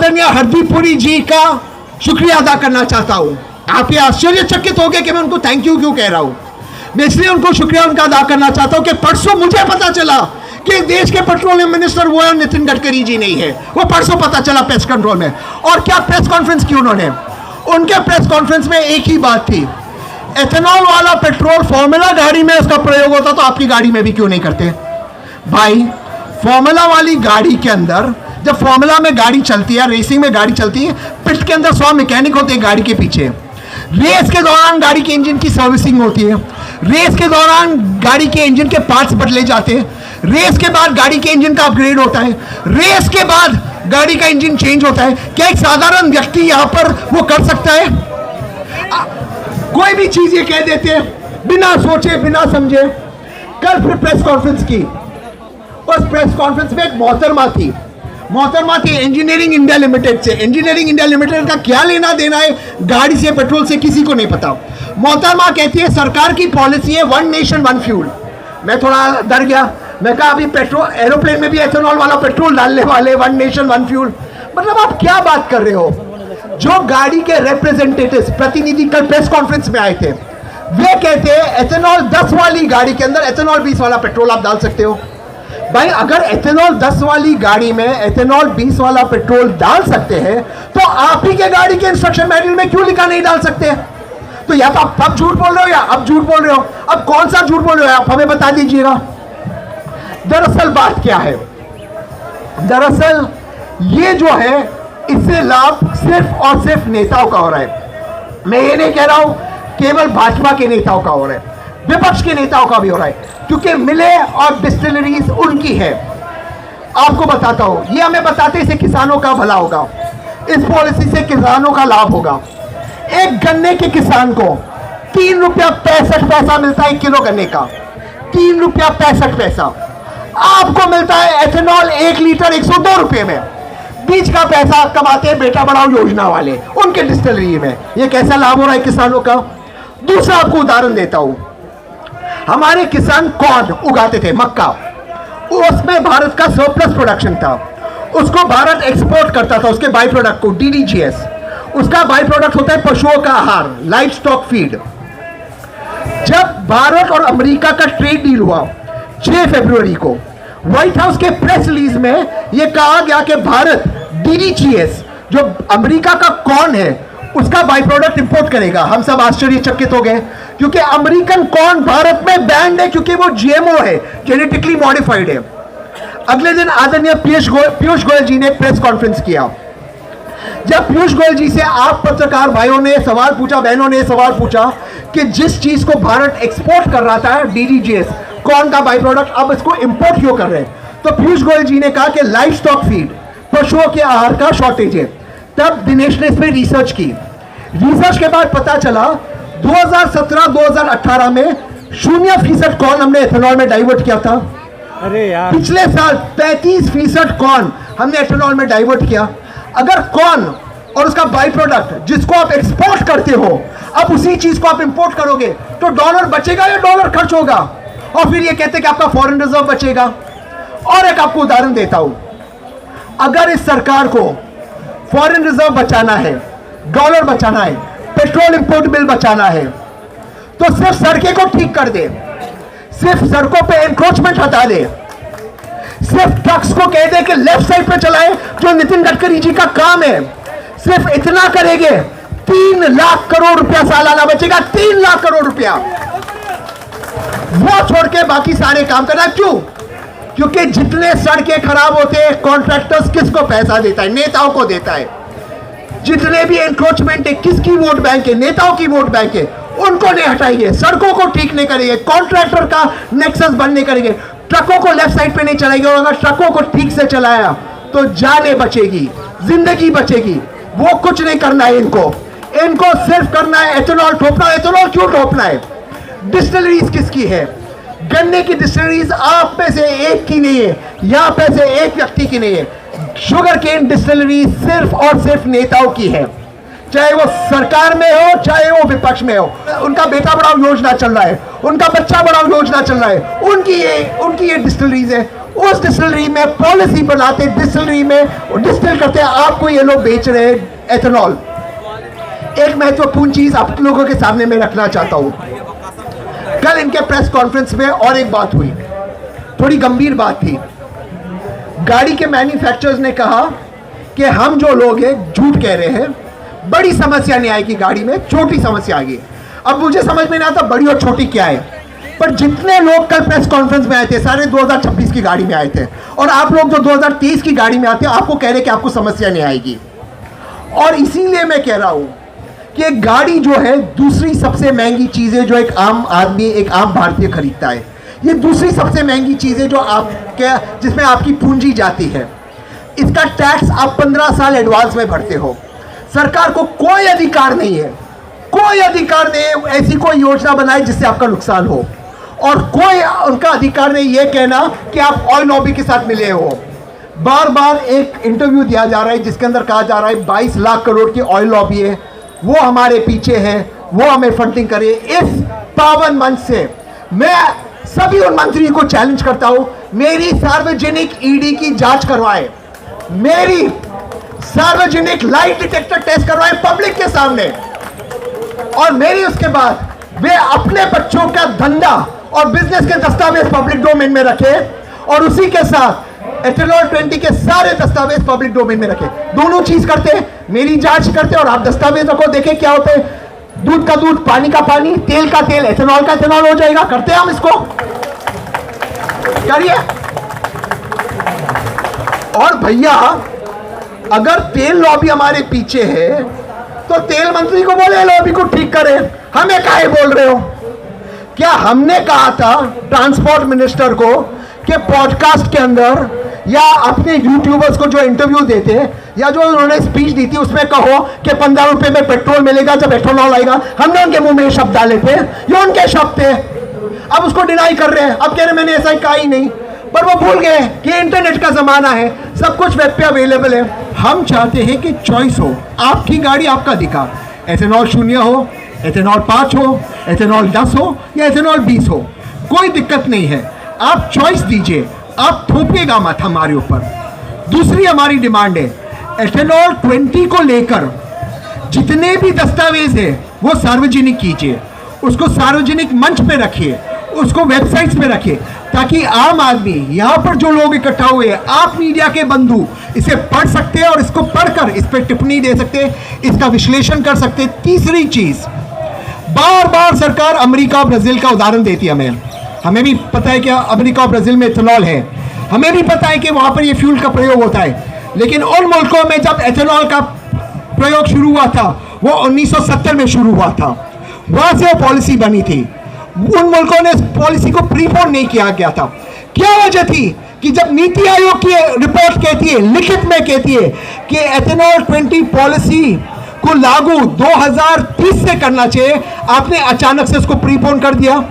आदरणीय हरदीप पुरी जी का शुक्रिया अदा करना चाहता हूँ। आप ये आश्चर्यचकित हो गए कि मैं उनको थैंक यू क्यों कह रहा हूँ। मैं इसलिए उनको शुक्रिया उनका अदा करना चाहता हूँ कि परसों मुझे पता चला कि देश के पेट्रोलियम मिनिस्टर वो है, नितिन गडकरी जी नहीं है। वो परसों पता चला प्रेस कंट्रोल में। और क्या प्रेस कॉन्फ्रेंस की उन्होंने, उनके प्रेस कॉन्फ्रेंस में एक ही बात थी, एथेनॉल वाला पेट्रोल फॉर्मूला गाड़ी में उसका प्रयोग होता तो आपकी गाड़ी में भी क्यों नहीं करते भाई। फॉर्मूला वाली गाड़ी के अंदर, जब फॉर्मूला में गाड़ी चलती है, रेसिंग में गाड़ी चलती है, पिट के अंदर 100 मैकेनिक होते हैं गाड़ी के पीछे। रेस के दौरान गाड़ी के इंजन की सर्विसिंग होती है, रेस के दौरान गाड़ी के इंजन के पार्ट्स बदले जाते हैं, रेस के बाद गाड़ी के इंजन का अपग्रेड होता है, रेस के बाद गाड़ी का इंजन चेंज होता है। क्या एक साधारण व्यक्ति यहां पर वो कर सकता है? कोई भी चीज ये कह देते हैं बिना सोचे बिना समझे। कल फिर प्रेस कॉन्फ्रेंस की, उस प्रेस कॉन्फ्रेंस में एक मोहतरमा थी इंजीनियरिंग इंडिया लिमिटेड से। इंजीनियरिंग इंडिया लिमिटेड का क्या लेना देना है गाड़ी से, पेट्रोल से, किसी को नहीं पता। मोहतरमा कहती है सरकार की पॉलिसी है 1 नेशन 1 फ्यूल। मैं थोड़ा डर गया, मैं कहा अभी पेट्रोल एरोप्लेन में भी एथेनॉल वाला पेट्रोल डालने वाले, 1 नेशन 1 फ्यूल। मतलब आप क्या बात कर रहे हो? जो गाड़ी के रिप्रेजेंटेटिव्स, प्रतिनिधि कल प्रेस कॉन्फ्रेंस में आए थे, वे कहते हैं एथेनॉल 10 वाली गाड़ी के अंदर एथेनॉल 20 वाला पेट्रोल आप डाल सकते हो। भाई अगर एथेनॉल 10 वाली गाड़ी में एथेनॉल 20 वाला पेट्रोल डाल सकते हैं तो आप ही के गाड़ी के इंस्ट्रक्शन मैनुअल में क्यों लिखा नहीं डाल सकते? तो या तो आप अब झूठ बोल रहे हो या अब झूठ बोल रहे हो। अब कौन सा झूठ बोल रहे हो आप हमें बता दीजिएगा। दरअसल बात क्या है? दरअसल ये जो है इससे लाभ सिर्फ और सिर्फ नेताओं का हो रहा है। मैं ये नहीं कह रहा हूं केवल भाजपा के नेताओं का हो रहा है, विपक्ष के नेताओं का भी हो रहा है, क्योंकि मिले और डिस्टिलरीज उनकी है। आपको बताता हूं, ये हमें बताते इससे किसानों का भला होगा, इस पॉलिसी से किसानों का लाभ होगा। एक गन्ने के किसान को 3 रुपया 65 पैसा मिलता है 1 किलो गन्ने का, 3 रुपया 65 पैसा। आपको मिलता है एथेनॉल 1 लीटर 102 रुपये में। बीच का पैसा कमाते हैं बेटा बढ़ाओ योजना वाले, उनके डिस्टिलरी में। ये कैसा लाभ हो रहा है किसानों का? दूसरा आपको उदाहरण देता हूं, हमारे किसान कॉर्न उगाते थे, मक्का, उसमें भारत का सरप्लस प्रोडक्शन था, उसको भारत एक्सपोर्ट करता था, उसके बाई प्रोडक्ट को, DDGS। उसका बाई प्रोडक्ट होता है पशुओं का आहार, लाइव स्टॉक फीड। जब भारत और अमेरिका का ट्रेड डील हुआ 6 फरवरी को, व्हाइट हाउस के प्रेस रिलीज में यह कहा गया कि भारत DDGS जो अमेरिका का कॉर्न है उसका बाई प्रोडक्ट इंपोर्ट करेगा। हम सब आश्चर्यचकित हो गए क्योंकि अमेरिकन कॉर्न भारत में बैंड है, क्योंकि वो GMO है, जेनेटिकली मॉडिफाइड है। अगले दिन आदरणीय पीयूष गोयल जी ने प्रेस कॉन्फ्रेंस किया। जब पीयूष गोयल जी से आप पत्रकार भाइयों ने सवाल पूछा, बहनों ने सवाल पूछा कि जिस चीज को भारत एक्सपोर्ट कर रहा था DDGS कॉर्न का बाई प्रोडक्ट, अब इसको इंपोर्ट क्यों कर रहे हैं? तो पीयूष गोयल जी ने कहा कि लाइव स्टॉक फीड, पशुओं के आहार का शॉर्टेज है। तब दिनेश ने इस पर रिसर्च की। रिसर्च के बाद पता चला 2017-2018 में 0% कॉर्न हमने एथेनॉल में डाइवर्ट किया था। अरे यार, पिछले साल 35% कॉर्न हमने एथेनॉल में डाइवर्ट किया। अगर कॉर्न और उसका बाई प्रोडक्ट जिसको आप एक्सपोर्ट करते हो, अब उसी चीज को आप इंपोर्ट करोगे तो डॉलर बचेगा या डॉलर खर्च होगा? और फिर ये कहते हैं कि आपका फॉरेन रिजर्व बचेगा। और एक आपको उदाहरण देता हूं, अगर इस सरकार को फॉरेन रिजर्व बचाना है, डॉलर बचाना है, पेट्रोल इंपोर्ट बिल बचाना है, तो सिर्फ सड़कें को ठीक कर दे, सिर्फ सड़कों पे एनक्रोचमेंट हटा दे, सिर्फ ट्रक्स को कह दे कि लेफ्ट साइड पे चलाए, जो नितिन गडकरी जी का काम है। सिर्फ इतना करेंगे 3 लाख करोड़ रुपया सालाना बचेगा, 3 लाख करोड़ रुपया। वो छोड़ के बाकी सारे काम करना क्यों? क्योंकि जितने सड़कें खराब होते हैं कॉन्ट्रैक्टर्स किसको पैसा देता है? नेताओं को देता है। जितने भी एनक्रोचमेंट है किसकी वोट बैंक है? नेताओं की वोट बैंक है। उनको नहीं हटाएंगे, सड़कों को ठीक नहीं करेंगे, कॉन्ट्रैक्टर का नेक्सस बंद नहीं करेंगे, ट्रकों को लेफ्ट साइड पे नहीं चलाएंगे। और अगर ट्रकों को ठीक से चलाया तो जाने बचेगी, जिंदगी बचेगी। वो कुछ नहीं करना है इनको सिर्फ करना है एथेनॉल ठोपना। एथेनॉल क्यों ठोपना है? डिस्टिलरीज किसकी है? गन्ने की डिस्टिलरीज आप में से एक की नहीं है, यहाँ पे से एक व्यक्ति की नहीं है। शुगर केन डिस्टिलरी सिर्फ और सिर्फ नेताओं की है, चाहे वो सरकार में हो चाहे वो विपक्ष में हो। उनका बेटा बढ़ाओ योजना चल रहा है, उनका बच्चा बढ़ाओ योजना चल रहा है, उनकी ये डिस्टिलरीज है। उस डिस्टिलरी में पॉलिसी बनाते, डिस्टिलरी में डिस्टिल करते, आपको ये लोग बेच रहे हैं एथेनॉल। एक महत्वपूर्ण चीज आप लोगों के सामने मैं रखना चाहता हूं। कल इनके प्रेस कॉन्फ्रेंस में और एक बात हुई, थोड़ी गंभीर बात थी। गाड़ी के मैन्युफैक्चरर्स ने कहा कि हम जो लोग हैं झूठ कह रहे हैं, बड़ी समस्या नहीं आएगी गाड़ी में, छोटी समस्या आएगी। अब मुझे समझ में नहीं आता बड़ी और छोटी क्या है, पर जितने लोग कल प्रेस कॉन्फ्रेंस में आए थे सारे 2026 की गाड़ी में आए थे, और आप लोग जो 2023 की गाड़ी में आते हैं आपको कह रहे हैं कि आपको समस्या नहीं आएगी। और इसीलिए मैं कह रहा हूं कि गाड़ी जो है दूसरी सबसे महंगी चीज है जो एक आम आदमी, एक आम भारतीय खरीदता है। ये दूसरी सबसे महंगी चीज है जो आपके, जिसमें आपकी पूंजी जाती है। इसका टैक्स आप 15 साल एडवांस में भरते हो। सरकार को कोई अधिकार नहीं है, कोई अधिकार नहीं है ऐसी कोई योजना बनाए जिससे आपका नुकसान हो, और कोई उनका अधिकार नहीं ये कहना कि आप ऑयल लॉबी के साथ मिले हो। बार बार एक इंटरव्यू दिया जा रहा है जिसके अंदर कहा जा रहा है 22 लाख करोड़ की ऑयल लॉबी है, वो हमारे पीछे है, वो हमें फंडिंग करे। इस पावन मंच से मैं सभी उन मंत्रियों को चैलेंज करता हूं, मेरी सार्वजनिक ईडी की जांच करवाएं, मेरी सार्वजनिक लाइट डिटेक्टर टेस्ट करवाएं पब्लिक के सामने, और मेरी उसके बाद वे अपने बच्चों का धंधा और बिजनेस के दस्तावेज पब्लिक डोमेन में रखे, और उसी के साथ एथेनॉल 20 के सारे दस्तावेज पब्लिक डोमेन में रखे। दोनों चीज करते, मेरी जांच करते और आप दस्तावेज रखो, देखें क्या होते हैं। दूध का दूध, पानी का पानी, तेल का तेल, एथेनॉल का एथेनॉल हो जाएगा। करते हैं हम इसको, करिए। और भैया अगर तेल लॉबी हमारे पीछे है तो तेल मंत्री को बोले लॉबी को ठीक करे, हमें काहे बोल रहे हो? क्या हमने कहा था ट्रांसपोर्ट मिनिस्टर को कि पॉडकास्ट के अंदर या अपने यूट्यूबर्स को जो इंटरव्यू देते या जो उन्होंने स्पीच दी थी उसमें कहो कि 15 रुपए में पेट्रोल मिलेगा जब एथेनॉल आएगा? हमने उनके मुंह में शब्द डाले थे, ये उनके शब्द थे। अब उसको डिनाई कर रहे हैं, अब कह रहे मैंने ऐसा कहा ही नहीं, पर वो भूल गए कि इंटरनेट का जमाना है, सब कुछ वेब पे अवेलेबल है। हम चाहते हैं कि चॉइस हो, आपकी गाड़ी आपका अधिकार, एथेनॉल 0 हो, एथेनॉल 5 हो, एथेनॉल 10 हो या एथेनॉल 20 हो, कोई दिक्कत नहीं है। आप चॉइस दीजिए, आप थोपिएगा मत हमारे ऊपर। दूसरी हमारी डिमांड है, एथेनॉल 20 को लेकर जितने भी दस्तावेज है वो सार्वजनिक कीजिए, उसको सार्वजनिक मंच पे रखिए, उसको वेबसाइट्स पे रखिए, ताकि आम आदमी, यहाँ पर जो लोग इकट्ठा हुए हैं, आप मीडिया के बंधु इसे पढ़ सकते हैं और इसको पढ़कर इस पर टिप्पणी दे सकते हैं, इसका विश्लेषण कर सकते हैं। तीसरी चीज, बार बार सरकार अमेरिका और ब्राजील का उदाहरण देती है। हमें भी पता है कि अमेरिका और ब्राजील में एथेनॉल है, हमें भी पता है कि वहाँ पर ये फ्यूल का प्रयोग होता है, लेकिन उन मुल्कों में जब एथेनॉल का प्रयोग शुरू हुआ था वो 1970 में शुरू हुआ था, वहाँ से वो पॉलिसी बनी थी। उन मुल्कों ने इस पॉलिसी को प्रीपोन नहीं किया गया था। क्या वजह थी कि जब नीति आयोग की रिपोर्ट कहती है, लिखित में कहती है कि एथेनॉल 20 पॉलिसी को लागू 2030 से करना चाहिए, आपने अचानक से उसको प्रीपोन कर दिया।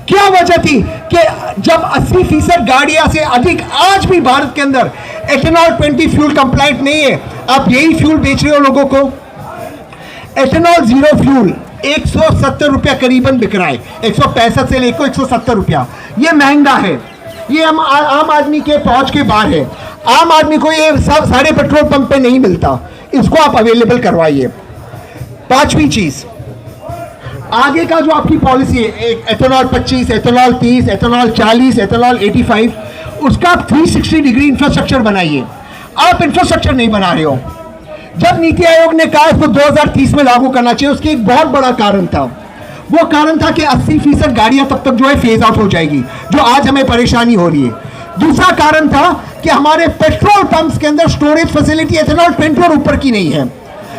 क्या वजह थी कि जब 80% गाड़ियां से अधिक आज भी भारत के अंदर एथेनॉल 20 फ्यूल कंप्लाइंट नहीं है, आप यही फ्यूल बेच रहे हो लोगों को। एथेनॉल जीरो फ्यूल 170 रुपया करीबन बिक रहा है, 165 से लेकर 170 रुपया। ये महंगा है, ये हम आम आदमी के पहुंच के बाहर है। आम आदमी को ये सब सारे पेट्रोल पंप पे नहीं मिलता, इसको आप अवेलेबल करवाइए। पांचवी चीज, आगे का जो आपकी पॉलिसी है, एथेनॉल 25, एथेनॉल 30, एथेनॉल 40, एथेनॉल 85, उसका आप 360 डिग्री इंफ्रास्ट्रक्चर बनाइए। आप इंफ्रास्ट्रक्चर नहीं बना रहे हो। जब नीति आयोग ने कहा इसको 2030 में लागू करना चाहिए, उसके एक बहुत बड़ा कारण था। वो कारण था कि 80% गाड़ियां तब तक जो है फेज आउट हो जाएगी, जो आज हमें परेशानी हो रही है। दूसरा कारण था कि हमारे पेट्रोल पंप्स के अंदर स्टोरेज फैसिलिटी एथेनॉल 20 और ऊपर की नहीं है,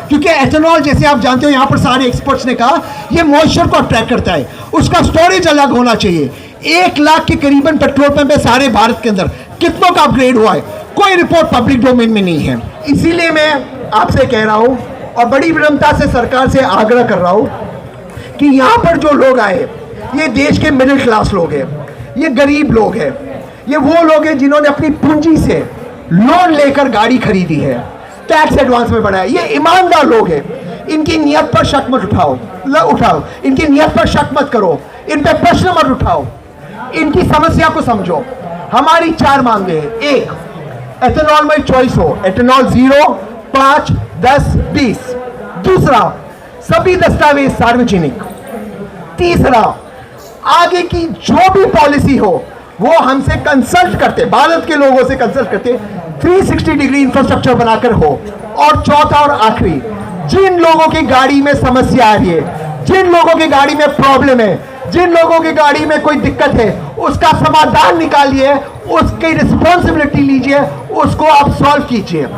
क्योंकि एथेनॉल जैसे आप जानते हो, यहाँ पर सारे एक्सपर्ट्स ने कहा ये मॉइस्चर को अट्रैक्ट करता है, उसका स्टोरेज अलग होना चाहिए। 1 लाख के करीबन पेट्रोल पंप है सारे भारत के अंदर, कितनों का अपग्रेड हुआ है, कोई रिपोर्ट पब्लिक डोमेन में नहीं है। इसीलिए मैं आपसे कह रहा हूं और बड़ी विनम्रता से सरकार से आग्रह कर रहा हूं कि यहाँ पर जो लोग आए, ये देश के मिडिल क्लास लोग हैं, ये गरीब लोग हैं, ये वो लोग हैं जिन्होंने अपनी पूंजी से लोन लेकर गाड़ी खरीदी है, टैक्स एडवांस में बढ़ाया। ये ईमानदार लोग हैं, इनकी नियत पर शक मत उठाओ, इनकी नियत पर शक मत करो, इन पर प्रश्न मत उठाओ, इनकी समस्या को समझो। हमारी 4 मांगे हैं। एक, एथेनॉल में चॉइस हो, एथेनॉल 0, 5, 10, 20। दूसरा, सभी दस्तावेज सार्वजनिक। तीसरा, आगे की जो भी पॉलिसी हो वो हमसे कंसल्ट करते, भारत के लोगों से कंसल्ट करते 360 डिग्री इंफ्रास्ट्रक्चर बनाकर हो। और चौथा और आखिरी, जिन लोगों की गाड़ी में समस्या आ रही है, जिन लोगों की गाड़ी में प्रॉब्लम है, जिन लोगों की गाड़ी में कोई दिक्कत है, उसका समाधान निकालिए, उसकी रिस्पॉन्सिबिलिटी लीजिए, उसको आप सॉल्व कीजिए।